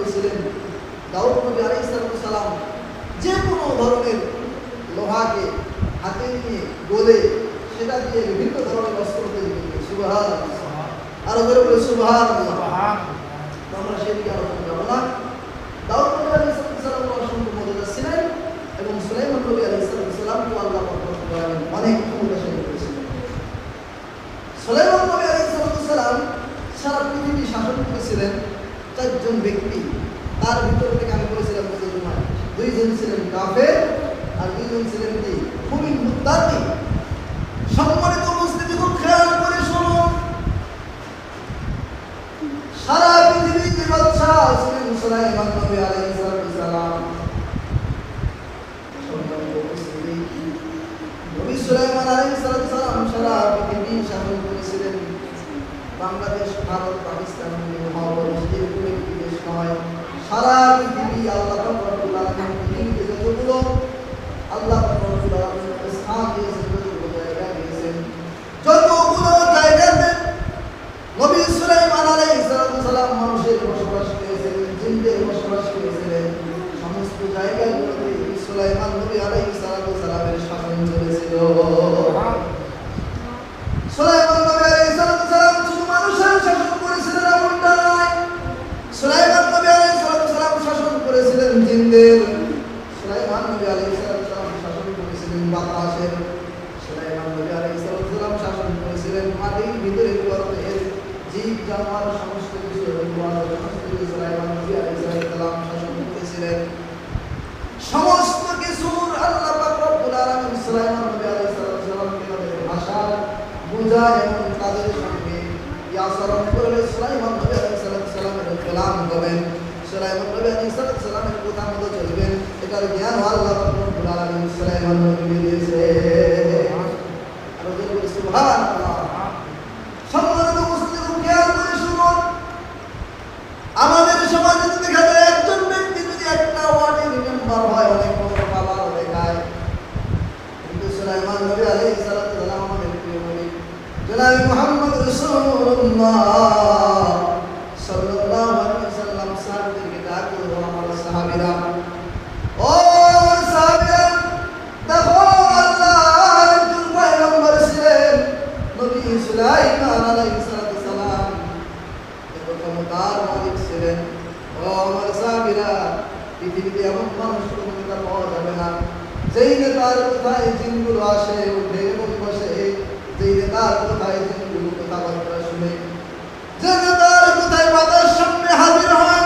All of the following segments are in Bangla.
করেছিলেন। দাউদ নবী আলাইহিস সালাম যে কোনো ধরনের লোহাকে হাতে নিয়ে গলে সেটা দিয়ে বিভিন্ন ধরনের অস্ত্র তৈরি করতেন। সুবহানাল্লাহ, আরো বলে সুবহানাল্লাহ। আমরা সেদিকে আলোচনা করব না। দাউদ নবী আলাইহিস সালাম অসংখ্য মর্যাদা ছিলেন এবং সুলাইমান নবী আলাইহিস সালামকে আল্লাহ অনেক ক্ষমতাশালী করেছিলেন। সুলাইমান নবী আলাইহিস সালাম সারা পৃথিবী শাসন করেছিলেন চারজন ব্যক্তি। তার ভিতর থেকে আমি বলেছিলাম দুইজন ছিলেন কাফের আর দুইজন ছিলেন কি খুবই মুত্তাকি। সম্মানিত উপস্থিতি, খুব খেয়াল করে শুনুন, সারা পৃথিবীর বাদশা ছিলেন সুলাইমান নবী আলাইহিস সালাম। সম্মানিত উপস্থিতি, নবী সুলাইমান আলাইহিস সালাম সারা পৃথিবী শাসন করেছিলেন। বাংলাদেশ, ভারত, পাকিস্তান, মহাভারত এরকম একটি দেশ নয়, সারা পৃথিবী আল্লাহ রব্বুল আলামিন পৃথিবীতে যতগুলো আল্লাহ রব্বুল আলামিন স্থান দিয়েছেন, যতগুলো জায়গা দিয়েছেন, যতগুলো জায়গাতে নবী সুলাইমান আলাইহিস সালাম মানুষের বসবাস করেছিলেন, জিনদের বসবাস করেছিলেন, সমস্ত জায়গাগুলোতে সুলাইমান নবী আলাইহিস সালামের শাসন চলেছিল। সুলাইমান নবী আলাইহিস সালাম শুধু মানুষের শাসন করেছিলেন এমনটা নয়, সুলাইমান নবী আলাইহিস সালাম শাসন করেছিলেন জিনদের, সুলাইমান নবী আলাইহিস সালাম শাসন করেছিলেন বাতাসের, সুলাইমান নবী আলাইহিস সালাম শাসন করেছিলেন মাটির ভিতরে গর্তের জীব জানোয়ার সমস্ত কিছু সুলাইমান নবী আলাইহিস সালাম শাসন করেছিলেন। সমস্ত কিছুর আল্লাহ পাক রব্বুল আলামিন সুলাইমান নবী আলাইহিস সালামকে তাদের ভাষা বুঝা এবং তাদের সঙ্গে ইয়াসরণ করে সুলাইমান নবী আলাইহিস সালামের কালাম করবেন, সুলাইমান নবী আলাইহিস সালামের কথা মতো চলবেন, এটার জ্ঞান আল্লাহ পাক রব্বুল আলামিন সুলাইমান নবীকে দিয়েছে। আর বলে সুবহানাল্লাহ। সম্মানিত উপস্থিতি, খুব খেয়াল করে শুনুন, আমাদের সমাজে দেখা যায় একজন ব্যক্তি যদি একটা ওয়ার্ডের মেম্বার হয়, অনেক বড় পাওয়ার দেখায়, কিন্তু সুলাইমান নবী আলাইহিস সালাম আমাদের প্রিয় নবী জনাব মুহাম্মদ রাসূলুল্লাহ সাল্লাল্লাহু আলাইহি ওয়াসাল্লাম সাহাবীদেরকে ডাকলো, আমার সাহাবীরা, ও সাহাবীরা, দেখো আল্লাহর একজন পয়গম্বর ছিলেন নবী সুলাইমান আলাইহিস সালাম, এত ক্ষমতার মালিক ছিলেন। ও আমার সাহাবীরা, পৃথিবীতে এমন মানুষ ক্ষমতা পাওয়া যাবে না যেই নেতার কোথায় জিনগুলো আসে উঠে এবং বসে, যেই নেতার কোথায় জিনগুলো কথাবার্তা শুনে, যে নেতার কোথায় বাতাস সামনে হাজির হয়,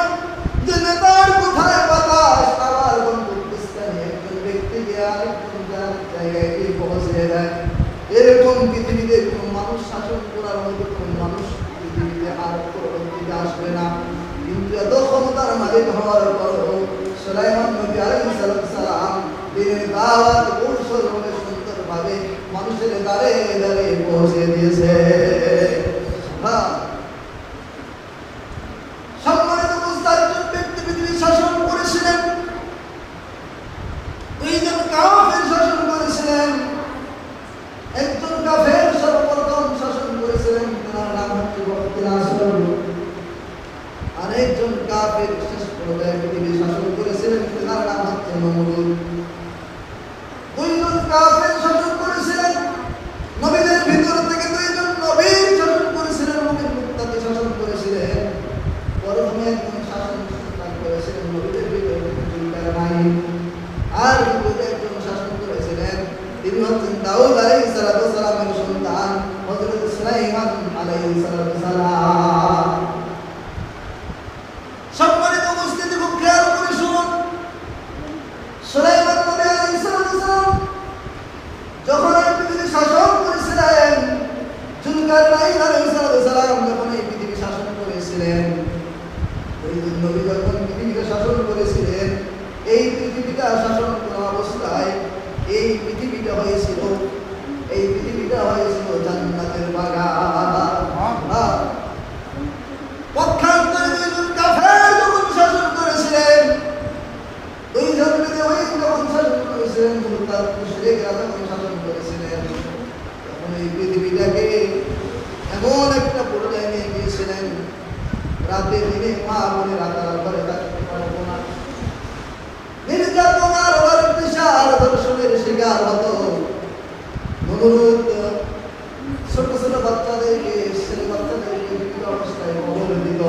যে নেতার কোথায় বাতাস আবার গন্তব্যস্থানে একজন ব্যক্তিকে আরেকজন জায়গায় গিয়ে পৌঁছে দেয়, এরকম পৃথিবীতে কোনো মানুষ শাসন করার মতো কোনো মানুষ পৃথিবীতে আর পরবর্তীতে আসবে না। কিন্তু এত ক্ষমতার মালিক হওয়ার পরও সুলাইমান নবী আলাইহিস সালাম দিনের দাওয়াত কৌশলভাবে সুন্দরভাবে মানুষের দ্বারে দ্বারে পৌঁছে দিয়েছে। হ্যাঁ, সম্মানিত মুস্তাহিদ ব্যক্তি পৃথিবী শাসন করেছিলেন, দুইজন কাফের শাসন করেছিলেন। একজন কাফের সর্বপ্রথম শাসন করেছিলেন, তার নাম হচ্ছে বখতিয়ার, আরেকজন কাফের শেষ পর্যায়ে পৃথিবী শাসন করেছিলেন, তার নাম হচ্ছে নমরুদ। দুইজন কাফের শাসন করেছিলেন, নবীদের ভিতর থেকে দুইজন নবী শাসন করেছিলেন, নবীর মুত্তাকি শাসন করেছিলেন। প্রথমে একজন শাসন করেছিলেন নবীদের ভিতর থেকে জুলকারনাইন, আর দ্বিতীয় একজন শাসন করেছিলেন, তিনি হচ্ছেন দাউদ আলাইহিস সালামের সন্তান হযরত সুলাইমান আলাইহিস সালাম। সম্মানিত উপস্থিতি, খুব খেয়াল করে শুনুন, সুলাইমান নবী আলাইহিস সালাম যখন এই পৃথিবী শাসন করেছিলেন, জুলকারনাইন আলাইহিস সালাম যখন এই পৃথিবী শাসন করেছিলেন, ওই নবী যখন পৃথিবীকে শাসন করেছিলেন, এই পৃথিবীটা শাসন করা অবস্থায় এই পৃথিবীটা হয়েছিল জান্নাতের বাগান। পক্ষান্তরে দুইজন কাফের যখন শাসন করেছিলেন, দুইজন যখন শাসন করেছিলেন, তার মুশরিকরা যখন শাসন করেছিলেন, তখন এই পৃথিবীটাকে এমন একটা পর্যায়ে নিয়ে গিয়েছিলেন, রাতে দিনে মা বোনেরা তারা ঘরে থাকতেন ধর্ষণের শিকার হতো। নমরুদ ছোট ছোট বাচ্চাদেরকে, ছেলে বাচ্চাদেরকে বিভিন্ন অবস্থায় কবর দিত।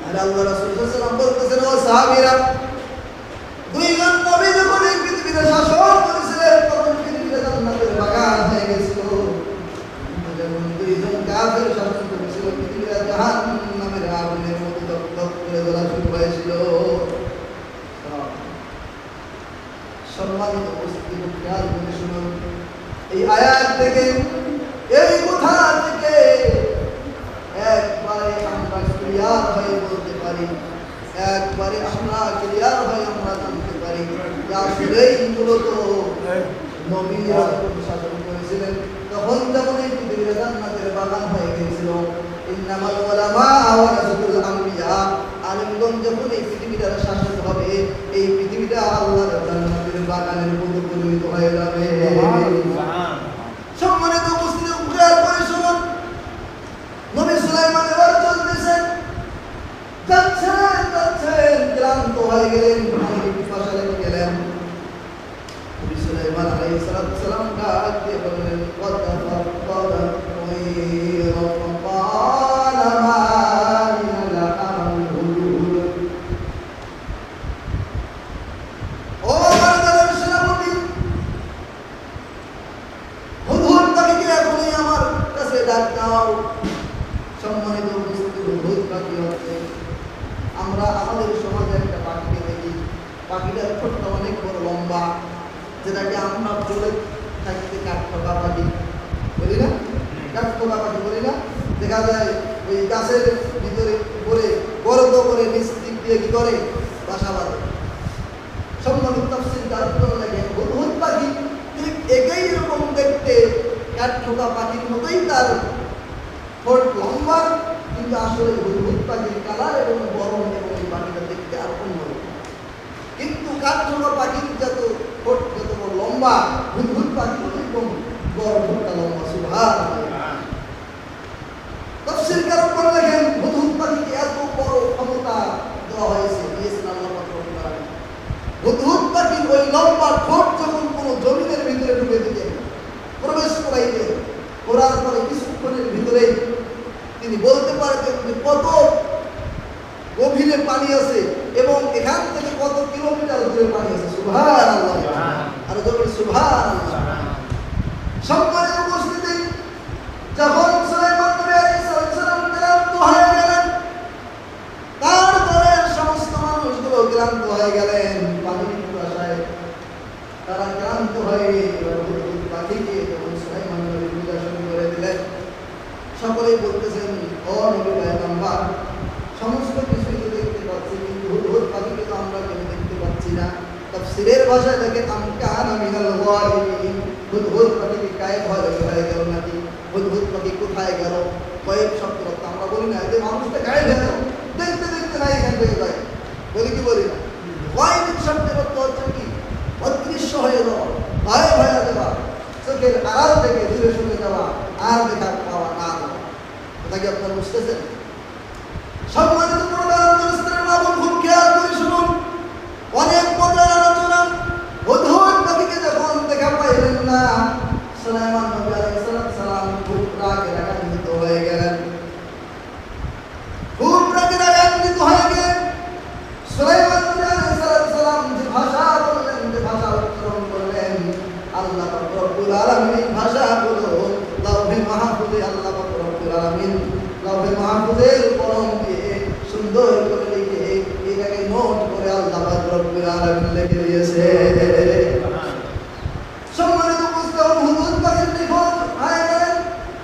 আর আল্লাহ রাসূল সাল্লাল্লাহু আলাইহি ওয়াসাল্লাম বলতেছেন, ও সাহাবীরা, দুইজন নবী যখন এই পৃথিবীতে শাসন করেছিলেন তখন পৃথিবীতে জান্নাতের বাগান হয়ে গেছিল। যখন দুইজন কাফের শাসন করেছিল পৃথিবীতে জাহান্নামের আগুনের মতো দপদপ করে জ্বলা শুরু হয়েছিল। সম্মানিত উপস্থিতি, খেয়াল করে শুনুন, এই আয়াত থেকে, এই কথা থেকে একবারে আমরা ক্লিয়ার হয়ে বলতে পারি, একবারে আমরা ক্লিয়ার হয়ে আমরা জানতে পারি যে আসলেই মূলত নবীরা যখন শাসন করেছিলেন তখন যেমন এই পৃথিবীর জান্নাতের বাগান হয়ে গিয়েছিল। ইন্নামাল উলামা ওয়ারাসাতুল আম্বিয়া, আলেমগণ যখন এই পৃথিবীটার শাসক হবে, এই পৃথিবীটা আল্লাহর জান্নাতের বাগানের মতো পরিণত হয়ে যাবে। সম্মানিত উপস্থিতি, খেয়াল করে শুনুন, নবী সুলাইমান এবার চলতেছেন, যাচ্ছেন, ক্লান্ত হয়ে গেলেন, পানির পিপাসা লেগে গেলেন। নবী সুলাইমান আলাইহিস সালাম ডাক দিয়ে বললেন, সম্মানিত উপস্থিতি, হুদহুদ পাখি হচ্ছে, আমরা আমাদের সমাজে একটা পাখিকে দেখি, পাখিটার ঠোঁটটা অনেক বড় লম্বা, যেটাকে আমরা বলে থাকতে কাঠঠোকা পাখি বলি না, কাঠঠোকা পাখি বলি না। দেখা যায় ওই গাছের ভিতরে করে গর্ত করে নিচ দিক দিয়ে কি করে বাসা বাঁধে। সম্মানিত তাফসীরকার লেখেন, হুদহুদ পাখি ঠিক একই রকম দেখতে, কাঠঠোকা পাখির মতোই তার ঠোঁট লম্বা, কিন্তু আসলে হুদহুদ পাখির কালার এবং বরণ এবং এই পাখিটা দেখতে আর অন্যরকম। কিন্তু কাঠঠোকা পাখির যত ঠোঁট যত বড় লম্বা, হুদহুদ পাখির এরকম বড় ঠোঁটটা লম্বা। সুবহানাল্লাহ। তাফসীরকারগণ লেখেন, হুদহুদ পাখিকে এত বড় ক্ষমতা দেওয়া হয়েছে, দিয়েছেন আল্লাহ পাক রব্বুল আলামিন। হুদহুদ পাখির ওই লম্বা ঠোঁট যখন কোনো জমিনের ভিতরে ঢুকে দিতেন, প্রবেশ করাইতেন, করার পরে কিছুক্ষণের ভিতরে তিনি বলতে পারতেন যে কত গভীরে পানি আছে এবং এখান থেকে কত কিলোমিটার দূরে পানি আছে। সুবহানাল্লাহ। আর যখন সুবহানাল্লাহ। সম্মানিত উপস্থিতি, যখন সুলাইমান নবী আলাইহিস সালাম ক্লান্ত হয়ে গেলেন, তার দলের সমস্ত মানুষগুলো ক্লান্ত হয়ে গেলেন পানির পিপাসায়, তারা ক্লান্ত হয়ে হুদহুদ পাখিকে যখন সুলাইমান নবী পূজা শুরু করে দিলেন, সকলেই বলতেছেন, ও নবী পয়গম্বর, সমস্ত কিছুই তো দেখতে পাচ্ছি, কিন্তু হুদহুদ পাখিকে তো আমরা কেউ দেখতে পাচ্ছি না। তাফসীরের ভাষায় দেখে আমকানা মিনাল গায়িবিন, হুদহুদ পাখিকে গায়েব হয়ে গেল নাকি, হুদহুদ পাখি কোথায় গেল? গায়েব শব্দ আমরা বলি না যে মানুষটা গায়েব হয়ে গেল, দেখতে দেখতে না এখান থেকে যায়, বলি কি বলি না? গায়েব শব্দের অর্থ হচ্ছে কি? অদৃশ্য হয়ে যাওয়া, গায়েব হয়ে যাওয়া, চোখের আড়াল থেকে দূরে সরে যাওয়া, আর দেখা পাওয়া না যাওয়া। এটা কি আপনারা বুঝতেছেন? সম্মানিত খুব খেয়াল করে শুনুন, অনেক মজার আলোচনা। হুদহুদ পাখিকে যখন দেখা পাইলেন না, সুলাইমান নবী আলাইহিস সালাম খুব রাগে রাগান্বিত হয়ে গেলেন, খুব রাগে রাগান্বিত হয়ে গেলেন। সুলাইমান নবী আলাইহিস সালাম যে ভাষা বললেন, যে ভাষা উচ্চারণ করলেন, আল্লাহ পাক রব্বুল আলামিন ভাষাগুলো লাউহে মাহফুজে, আল্লাহ পাক রব্বুল আলামিন লাউহে মাহফুজের কলম দিয়ে সুন্দর করে লিখে এটাকে নোট করে আল্লাহ পাক রব্বুল আলামিন লিখে দিয়েছে। সম্মানিত উপস্থিতি, হুদহুদ পাখির নিখোঁজ হয়ে গেলেন।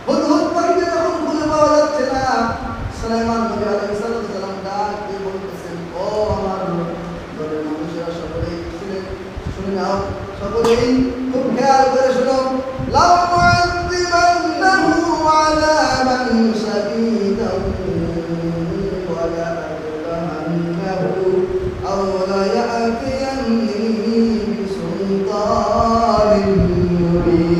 হুদহুদ পাখিকে যখন খুঁজে পাওয়া যাচ্ছে না, সুলাইমান নবী আলাইহিস সালাম ডাক দিয়ে বলতেছেন, ও আমার দলের মানুষেরা, সকলেই শুনে নাও, সকলেই খুব খেয়াল করে শুনো, লাউ মুআযযিবান্নাহু আযাবান শাদীদান ওয়া লা'আযবান্নাহু আও লা'য়াতিয়ান্নি বিসুলতানিন মুবিন।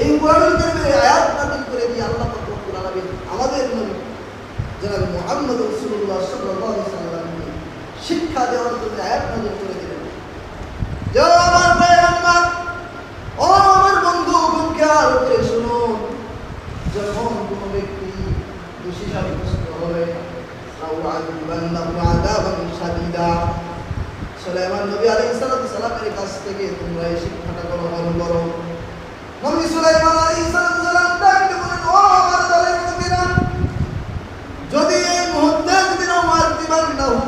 এই কোরআনুল কারীমের আয়াত নাযিল করে দিয়ে আল্লাহ পাক রব্বুল আলামিন আমাদের নবী জনাব মুহাম্মদ রাসূলুল্লাহ সাল্লাল্লাহু আলাইহি ওয়াসাল্লাম শিক্ষা দেওয়ার জন্য আয়াত নাযিল করে দিলেন। যে আমার পয়গম্বর, ও আমার বন্ধু, খুব খেয়াল করে শুনুন, যখন কোনো ব্যক্তি দোষী সাব্যস্ত হবে, সুলাইমান নবী আলাইহিস সালামের কাছ থেকে তোমরা এই শিক্ষাটা গ্রহণ করো। নবী সুলাইমান আলাইহিস সালাম ডাকতে বলেন, ও আমার দলের লোকেরা, যদি এই মুহূর্তে যদি আমার দিবান্নাহু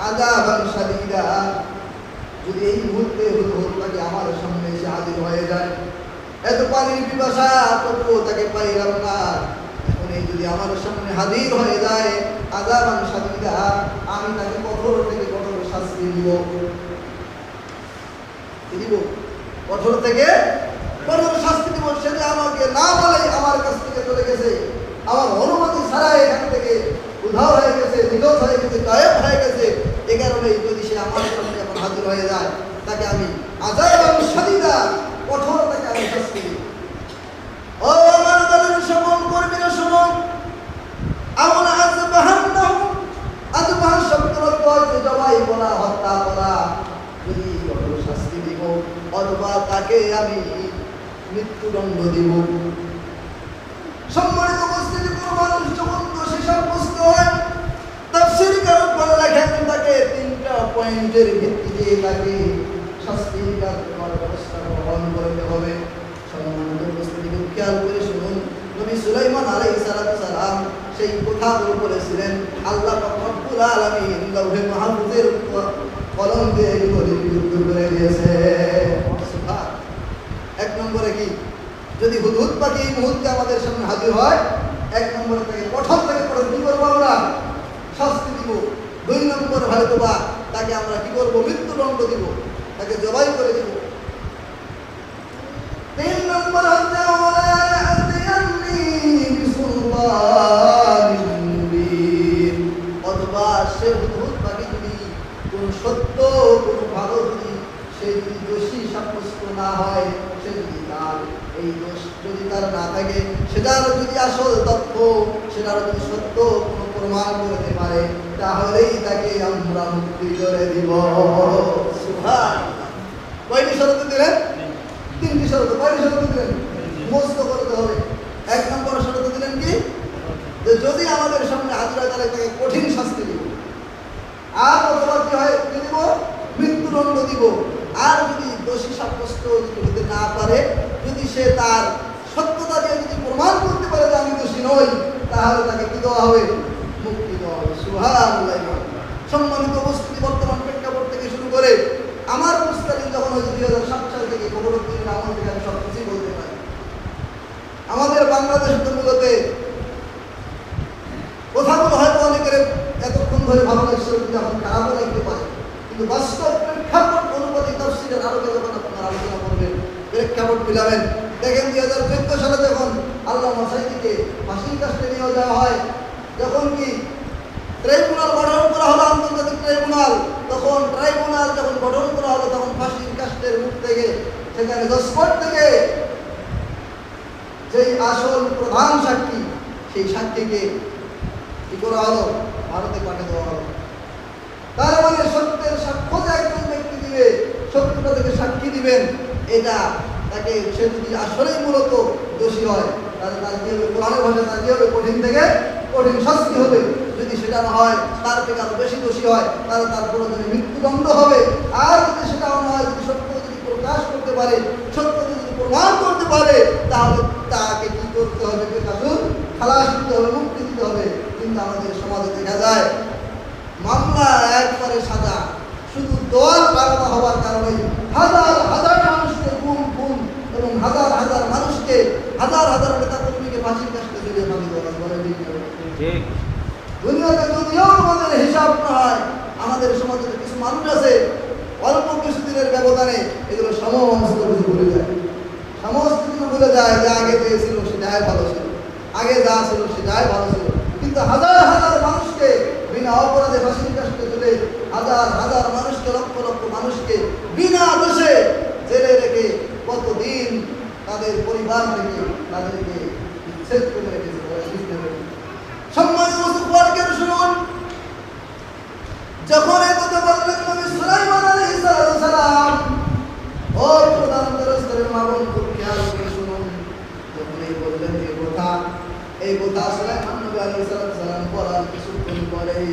আযাবান শাদীদা, যদি এই মুহূর্তে হুদহুদ তাকে আমার সামনে এসে হাজির হয়ে যায়, এত পানির পিপাসা তবুও তাকে পাইলাম না, এখন এই যদি আমার সামনে হাজির হয়ে যায় আযাবান শাদীদা, আমি তাকে কঠোর থেকে কঠোর শাস্তি দিব। দিব কঠোর থেকে কঠোর শাস্তি দিব। সে যে আমাকে না বলে আমার কাছ থেকে চলে গেছে, আমার অনুমতি ছাড়াই এখান থেকে উধাও হয়ে গেছে, নিখোঁজ হয়ে গেছে, গায়েব হয়ে গেছে, এ কারণেই যদি সে আমার সামনে এখন হাজির হয়ে যায়, তাকে আমি আযাবান শাদীদা, কঠোর তাকে আমি শাস্তি দিব। ও আমার দলের সকল কর্মীরা শুনুন, আমরা আযবাহান্নাহু, আযবাহ শব্দের অর্থ হচ্ছে জবাই করা, হত্যা করা, যদি কঠোর শাস্তি দিব, অথবা তাকে আমি মৃত্যুদণ্ড দিব। সম্মানিত উপস্থিতি, কোনো মানুষ যখন দোষী সাব্যস্ত হয়, তাফসীরকারগণ লেখেন তাকে 3টা পয়েন্টের ভিত্তিতে তাকে শাস্তির ব্যবস্থা গ্রহণ করতে হবে। সম্মানিত উপস্থিতি, খেয়াল করে শুনুন, নবী সুলাইমান আলাইহিস সালাম সেই কথাগুলো বলেছিলেন, আল্লাহ পাক রব্বুল আলামিন লাউহে মাহফুজের কলম দিয়ে এগুলো লিপিবদ্ধ করে দিয়েছে। সুবহান। 1 নম্বরে কি, যদি হুদহুদ পাখি এই মুহূর্তে আমাদের সামনে হাজির হয়, 1 নম্বরে তাকে কঠোর থেকে কঠোর কি করবো, আমরা শাস্তি দিব। 2 নম্বরে হয়তো বা তাকে আমরা কি করবো, মৃত্যুদণ্ড দিব, তাকে জবাই করে দিব। 3 নম্বর হচ্ছে অথবা সে হুদহুদ পাখি যদি কোনো সত্য কোনো ভালো যদি সে যদি দোষী সাব্যস্ত না হয়, সে যদি তার এই দোষ যদি তার না থাকে, সেটার যদি আসল তথ্য, সেটার যদি সত্য কোনো প্রমাণ করতে পারে, তাহলেই তাকে আমরা মুক্তি করে দিব। সুবহানাল্লাহ। কয়টি শর্ত দিলেন? 3টি শর্ত। কয়টি শর্ত দিলেন? মুখস্থ করতে হবে। 1 নম্বর শর্ত দিলেন কি, যে যদি আমাদের সামনে হাজির হয় তাহলে তাকে কঠিন শাস্তি দিব, আর অথবা কি হয় দিব, মৃত্যুদণ্ড দিব। আর যদি দোষী সাব্যস্ত যদি হতে না পারে, যদি সে তার সত্যতা দিয়ে যদি প্রমাণ করতে পারে যে আমি দোষী নই, তাহলে তাকে কি দেওয়া হবে, মুক্তি দেওয়া হবে। সুবহানাল্লাহ। সম্মানিত উপস্থিতি, বর্তমান প্রেক্ষাপট থেকে শুরু করে আমার মুস্তালিন যখন হয়েছে 2007 সাল থেকে, খবর দিনের আমল থেকে আমি সব কিছুই বলতে পারি। আমাদের বাংলাদেশ তো মূলত কথাগুলো হয়তো অনেকের এতক্ষণ ধরে ভালো লাগছে, যখন খারাপও লাগতে পারে, কিন্তু বাস্তব প্রেক্ষাপট অনুপাতে তাফসীরের আলোকে যখন আপনারা আলোচনা করবেন, প্রেক্ষাপট মিলাবেন, দেখেন 2014 সালে যখন আল্লামা সাঈদীকে ফাঁসির কাস্টে নিয়ে যাওয়া হয়, যখন কি ট্রাইব্যুনাল গঠন করা হলো, আন্তর্জাতিক ট্রাইব্যুনাল, তখন ট্রাইব্যুনাল যখন গঠন করা হলো, তখন ফাঁসির কাস্টের মুখ থেকে, সেখানে দশপট থেকে যেই আসল প্রধান সাক্ষী, সেই সাক্ষীকে কি করা হলো, ভারতে পাঠিয়ে দেওয়া হলো। তার মানে সত্যের সাক্ষ্য যে একজন ব্যক্তি দিবে, সত্যটা থেকে সাক্ষী দিবেন, এটা তাকে সে যদি আসলেই মূলত দোষী হয়, তাহলে তার কি হবে, কোরআনের ভাষায় তার কি হবে, কঠিন থেকে কঠিন শাস্তি হবে। যদি সেটা না হয়, তার থেকে আরো বেশি দোষী হয়, তাহলে তার প্রয়োজনে মৃত্যুদণ্ড হবে। আর যদি সেটাও না হয়, যদি সত্য যদি প্রকাশ করতে পারে, সত্য যদি প্রমাণ করতে পারে, তাহলে তাকে কি করতে হবে, বেকাসুর খালাস দিতে হবে, মুক্তি দিতে হবে। কিন্তু আমাদের সমাজে দেখা যায় মামলা একবারে সাজা, শুধু দল আলাদা হওয়ার কারণে হাজার হাজার মানুষকে গুম এবং হাজার হাজার মানুষকে, হাজার হাজার নেতা কর্মীকে ফাঁসির কাছে জড়িয়ে ফাঁসি দেওয়া বলে। দুনিয়াতে যদিও আমাদের হিসাব না হয়, আমাদের সমাজের কিছু মানুষ আছে অল্প কিছুদিনের ব্যবধানে এগুলো সমস্ত কিছু ভুলে যায়, সমস্ত কিছু ভুলে যায় যে আগে পেয়েছিল সেটাই ভালো ছিল, আগে যা ছিল সেটাই ভালো ছিল। কিন্তু হাজার হাজার মানুষকে বিনা অপরাধে ফাঁসির কাছে তুলে, হাজার হাজার মানুষকে, লক্ষ লক্ষ মানুষকে বিনা দোষে জেলে রেখে কতদিন তাদের পরিবার থেকে তাদেরকে বিচ্ছেদ করে রেখেছে। সম্মানিত শুনুন, যখন এই কথা খুব খেয়াল করে শুনুন। যখন এই বললেন এই কথা সুলাইমান নবী আলাইহিস সালাম বলার কিছুক্ষণ পরেই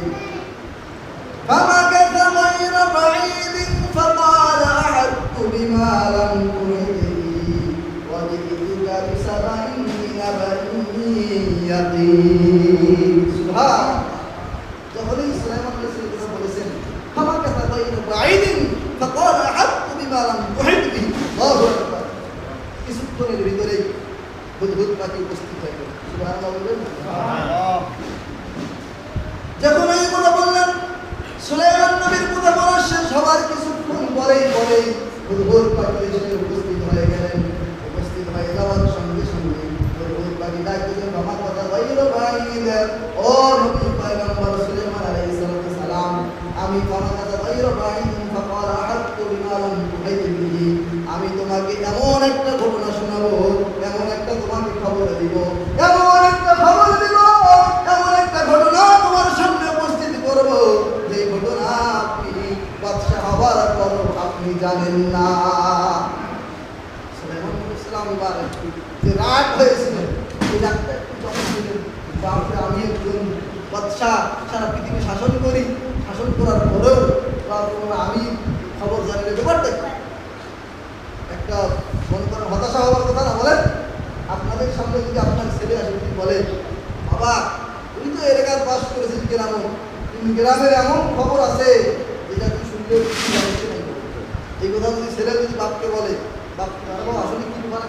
فمكث غير بعيد فقال أحطت بما لم تحط به وجئتك بسبع نبأ يقين সুবহান। যখনই সুলাইমান আলাইহিস বলেছেন فمكث غير بعيد فقال أحطت بما لم تحط به আল্লাহু আকবার। কিছুক্ষণের ভিতরেই হুদহুদ পাখি উপস্থিত হয়ে গেল। সুবহানাল্লাহ বলবেন। যখন এই কথা বললেন সুলাইমান নবীর কথা বলা শেষ হবার কিছুক্ষণ পরেই হুদহুদ পাখি এসে উপস্থিত হয়ে গেলেন। উপস্থিত হয়ে যাওয়ার সঙ্গে সঙ্গে হুদহুদ পাখি ডাক দিলেন আমার কথা বাইর বাইদ ও নবী পয়গম্বর সুলাইমান আলাইহিস সালাম আমি আমার কথা বাইর বাইদ فقال أحطت بما لم تحط به আমি তোমাকে এমন একটা ঘটনা শোনাবো, এমন একটা তোমাকে খবর দিব, এমন একটা ঘটনা তোমার সামনে উপস্থিত করব যে ঘটনা আপনি বাদশা হবার পর আপনি জানেন না। সুলাইমান আলাইহিস সালাম যে রাগ হয়েছিল এই রাগটা একটু জমা দিলেন। বাপরে আমি একজন বাদশা, সারা পৃথিবী শাসন করি, শাসন করার পরেও আমি খবর জানি না। ব্যাপারটা একটা মন করেন হতাশা হওয়ার কথা না বলেন। আপনাদের সামনে যদি আপনার ছেলে আসে যদি বলে বাবা তুমি তো এলাকার বাস করেছেন গ্রামের এমন খবর আছে যেটা তুই শুনলে এই কথা যদি ছেলে যদি বাপকে বলে বাপ আসলে কি ভালো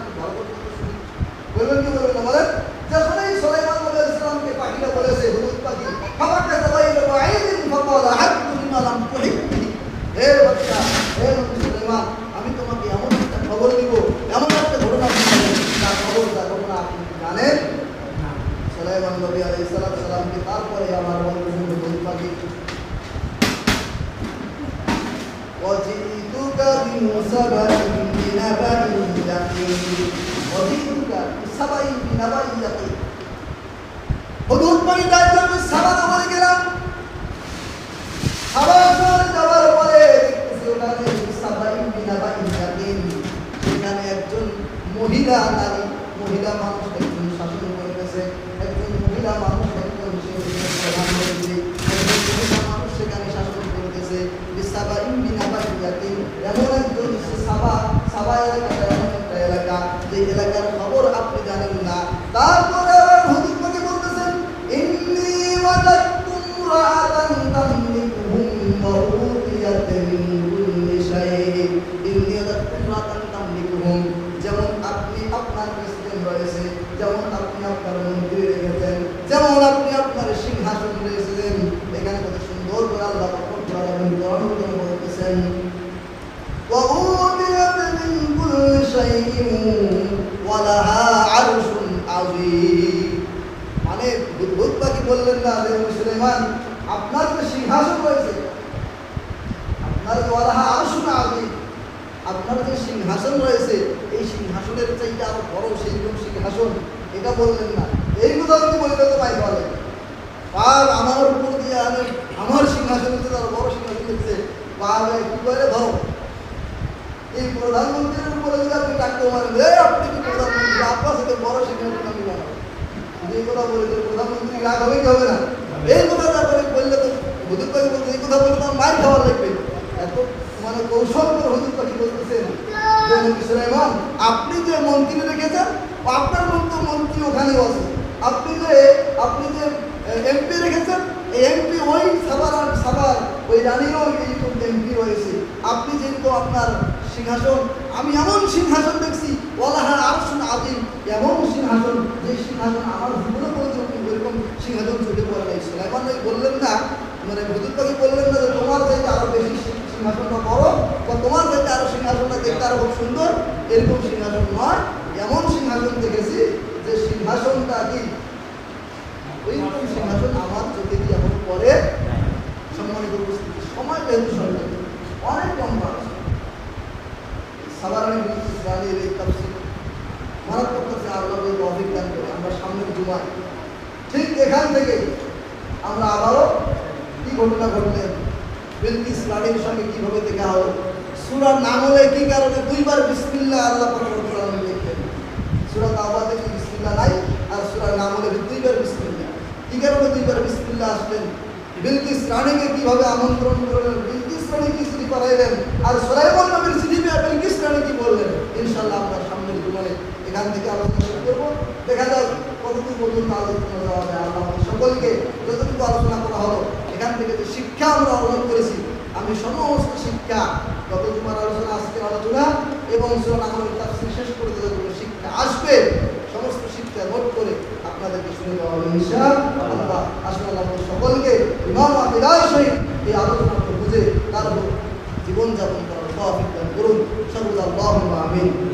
শুনি বলবেন কি বলবেন না বলেন। যখন এই সুলাইমান আলাইহিস সালামকে পাখিটা বলেছে হুদহুদ পাখি আমাকে দাবাইল ওয়াইদিন ফাকাল আহাদু বিমা লাম তুহিত বিহি হে বাদশা হে নবী সুলাইমান আমি তোমাকে এমন একটা খবর দিব, এমন একটা ঘটনা তার ঘটনা আপনি জানেন না। সুলাইমান নবী আলাইহিস সালামকে তারপরে আমার বলতেছেন হুদহুদ পাখি وجئتك بسبع نبأ يقين وجئتك بسبع نبأ يقين হুদহুদ পাখি ডাকতে আমি সাবা নগরে গেলাম। সাবা শহরে যাওয়ার পরে দেখতেছি ওখানে সাবা নবأ ইয়াকিন এখানে একজন মহিলা মানুষ একজন শাসন করতেছে, একজন মহিলা মানুষ একজন প্রধানমন্ত্রী, একজন মহিলা মানুষ সেখানে শাসন করতেছে। সাবা নবأ ইয়াকিন এমন একজন সাবা এলাকা এমন একটা এলাকা যে এলাকার খবর আপনি জানেন না। তারপরে হুদহুদ পাখি বলতেছেন ইন্নী ওয়াজাদতু ইমরাআতান তামলিকুহুম ওয়া উতিয়াত মিন কুল্লি শাইইন ইন্নী ওয়াজাদতু ইমরাআতান তামলিকুহুম যেমন আপনি আপনার প্রেসিডেন্ট রয়েছে, যেমন আপনি আপনার মন্ত্রী রেখেছেন, যেমন আপনি আপনার সিংহাসন রেখেছেন, এখানে কত সুন্দর করে আল্লাহ বলতেছেন ওয়া উতিয়াত মিন কুল্লি শাইইন ওয়া লাহা আরশুন আযীম। মানে হুদহুদ পাখি বললেন না যে সুলাইমান আপনার যে সিংহাসন রয়েছে, আপনার যে ওয়া লাহা আরশুন আযীম আপনার যে সিংহাসন রয়েছে এই সিংহাসনের চাইতে আরো বড় সেই সিংহাসন, এটা বললেন না। এই কথা যদি বলতে তো পাই বলে আর আমার উপর দিয়ে আমার সিংহাসন হচ্ছে তার বড় সিংহাসন হচ্ছে পাবে কি করে ধরো এই প্রধানমন্ত্রীর উপরে যদি আপনি ডাকতে পারেন আপনি কি প্রধানমন্ত্রী আপনার সাথে বড় সিংহাসন আমি বানাবো, এই কথা বলে তো প্রধানমন্ত্রী রাগ হবে কি হবে না? এই কথা তারপরে বললে তো হুদহুদ পাখি বলতে এই কথা বললে তো মার খাওয়ার লাগবে। এত মানে কৌশল করে হুদহুদ পাখি বলতেছেন যে নবী সুলাইমান আপনি যে মন্ত্রী রেখেছেন আপনার মতো মন্ত্রী ওখানেও আছে, আপনি যে এমপি রেখেছেন এই এমপি ওই সাবার ওই রানীরও এইরকম এমপি রয়েছে। আপনি যেহেতু আপনার সিংহাসন আমি এমন সিংহাসন দেখছি ওয়ালাহা আরশুন আযীম এমন সিংহাসন যে সিংহাসন আমার জীবনে কোনোদিন এরকম সিংহাসন চোখে পড়ে নাই। সুলাইমান নবী বললেন না মানে হুদহুদ পাখি বললেন না যে তোমার চাইতে আরো বেশি সিংহাসনটা বড় বা তোমার চাইতে আরো সিংহাসনটা দেখতে আরো খুব সুন্দর, এরকম সিংহাসন নয়, এমন সিংহাসন দেখেছি যে সিংহাসনটা কি ওইরকম সিংহাসন আমার চোখে দিয়ে এখন পরে সম্মানিত উপস্থিতি সময় যেহেতু সরকার অনেক কম মানুষ সাধারণ ইসরায়েলের এই তাফসীর মারাত্মক কাছে আল্লাহ অভিজ্ঞান করে আমরা সামনের জুমায় ঠিক এখান থেকে আমরা আবারও কি ঘটনা ঘটলেন বিলকিস রানীর সঙ্গে কিভাবে দেখা হলো, সূরার নাম হলে কি কারণে দুইবার বিসমিল্লাহ আল্লাহ পাক বিলকিস রানীকে কিভাবে আমন্ত্রণ করলেন, বিলকিস রানী কি চিঠি পাঠাইলেন, আর সুলাইমান নবীর চিঠি পেয়ে বিলকিস রানী কি বললেন, ইনশাআল্লাহ আমরা সামনের জীবনে এখান থেকে আলোচনা করবো। দেখা যাক কতটুকু পর্যন্ত আলোচনা দেওয়া যায়। আল্লাহ সকলকে যতটুকু আলোচনা করা হলো এখান থেকে যে শিক্ষা আমরা অর্জন করেছি, আমি সমস্ত শিক্ষা গত জুমার আলোচনা, আজকের আলোচনা এবং সূরা নাহলের তাফসীর শেষ করে যতগুলো শিক্ষা আসবে সমস্ত শিক্ষা নোট করে আপনাদেরকে শুনে দেওয়া হবে ইনশাআল্লাহ। আসলে আল্লাহ সকলকে ইমান ও আকিদার সহিত এই আলোচনাকে বুঝে তার উপর জীবনযাপন করার তৌফিক দান করুন। সাল্লাল্লাহু আলাইহি ওয়া সাল্লাম।